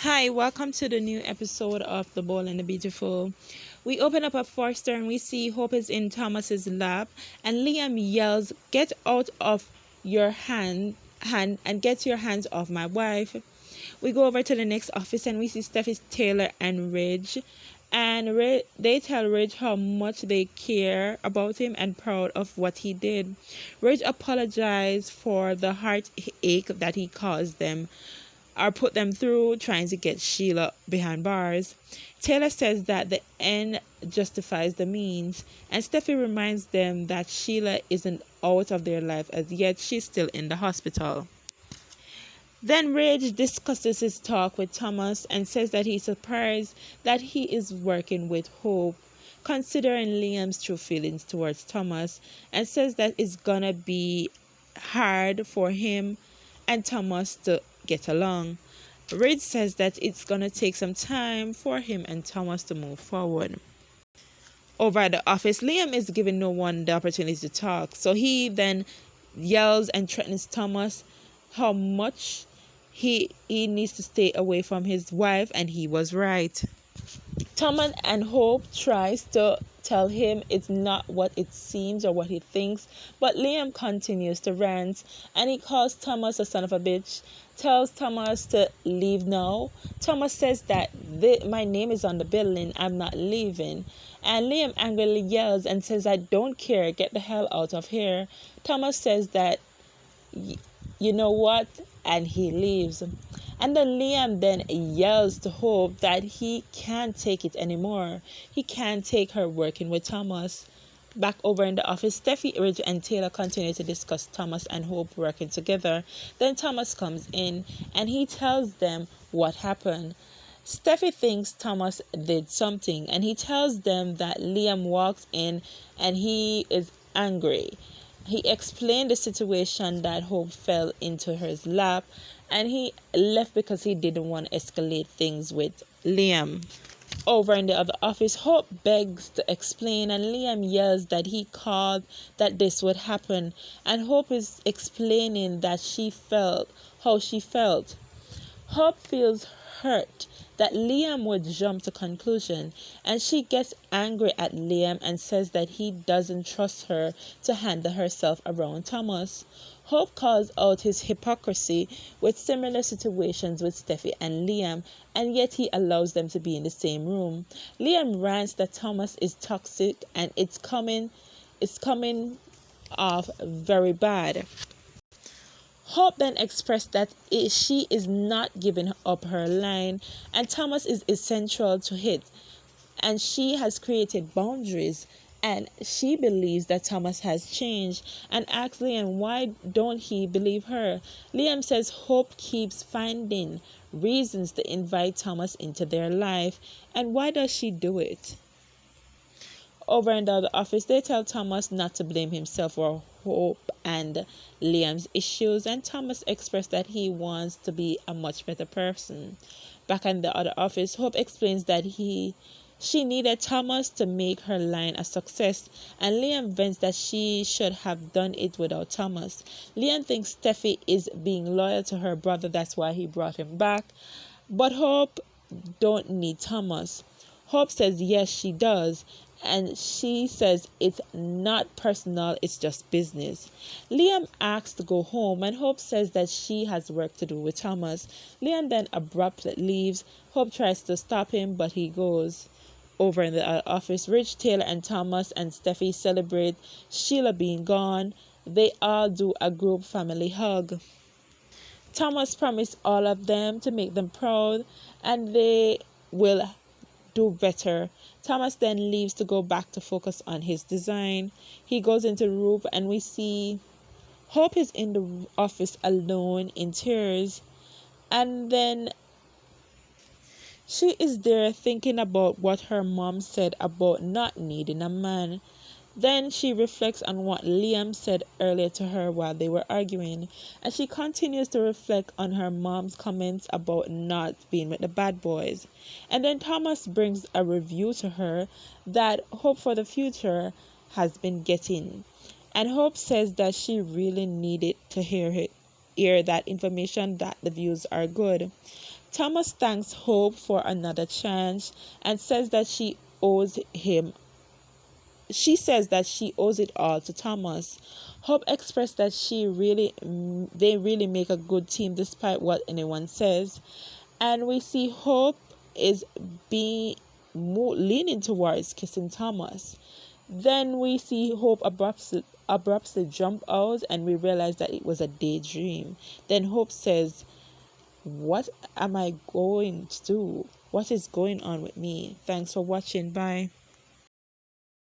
Hi, welcome to the new episode of The Bold and the Beautiful. We open up at Forster and we see Hope is in Thomas's lap, and Liam yells, "Get out of your hand and get your hands off my wife." We go over to the next office and we see Steffi, Taylor, and Ridge. And they tell Ridge how much they care about him and proud of what he did. Ridge apologized for the heartache that he caused them or put them through trying to get Sheila behind bars. Taylor says that the end justifies the means, and Steffi reminds them that Sheila isn't out of their life as yet, she's still in the hospital. Then Ridge discusses his talk with Thomas and says that he's surprised that he is working with Hope, considering Liam's true feelings towards Thomas, and says that it's gonna be hard for him and Thomas to get along. Ridge says that it's gonna take some time for him and Thomas to move forward. Over at the office, Liam is giving no one the opportunity to talk, so he then yells and threatens Thomas how much he needs to stay away from his wife, and he was right. Thomas and Hope tries to tell him it's not what it seems or what he thinks, but Liam continues to rant, and he calls Thomas a son of a bitch, tells Thomas to leave now. Thomas says that my name is on the building, I'm not leaving. And Liam angrily yells and says, "I don't care, get the hell out of here." Thomas says that, "You know what?" and he leaves. And then Liam then yells to Hope that he can't take it anymore. He can't take her working with Thomas. Back over in the office, Steffi, Ridge, and Taylor continue to discuss Thomas and Hope working together. Then Thomas comes in and he tells them what happened. Steffi thinks Thomas did something, and he tells them that Liam walks in and he is angry. He explained the situation that Hope fell into her lap, and he left because he didn't want to escalate things with Liam. Over in the other office, Hope begs to explain, and Liam yells that he called that this would happen, and Hope is explaining that she felt how she felt. Hope feels hurt that Liam would jump to conclusion, and she gets angry at Liam and says that he doesn't trust her to handle herself around Thomas. Hope calls out his hypocrisy with similar situations with Steffi and Liam, and yet he allows them to be in the same room. Liam rants that Thomas is toxic and it's coming off very bad. Hope then expressed that she is not giving up her line, and Thomas is essential to it, and she has created boundaries, and she believes that Thomas has changed, and asks Liam why don't he believe her. Liam says Hope keeps finding reasons to invite Thomas into their life, and why does she do it? Over in the other office, they tell Thomas not to blame himself for Hope and Liam's issues, and Thomas expressed that he wants to be a much better person. Back in the other office, Hope explains that she needed Thomas to make her line a success, and Liam vents that she should have done it without Thomas. Liam thinks Steffi is being loyal to her brother, that's why he brought him back, but Hope don't need Thomas. Hope says yes, she does, and she says it's not personal, it's just business. Liam asks to go home, and Hope says that she has work to do with Thomas. Liam then abruptly leaves. Hope tries to stop him, but he goes. Over in the office, Rich, Taylor, and Thomas and Steffi celebrate Sheila being gone. They all do a group family hug. Thomas promised all of them to make them proud, and they will do better. Thomas then leaves to go back to focus on his design. He goes into the room and we see Hope is in the office alone in tears. And then she is there thinking about what her mom said about not needing a man. Then she reflects on what Liam said earlier to her while they were arguing, and she continues to reflect on her mom's comments about not being with the bad boys. And then Thomas brings a review to her that Hope for the Future has been getting. And Hope says that she really needed to hear that information, that the views are good. Thomas thanks Hope for another chance and says that she says that she owes it all to Thomas. Hope expressed that they really make a good team despite what anyone says. And we see Hope is being more leaning towards kissing Thomas. Then we see Hope abruptly jump out, and we realize that it was a daydream. Then Hope says, "What am I going to do? What is going on with me?" Thanks for watching. Bye.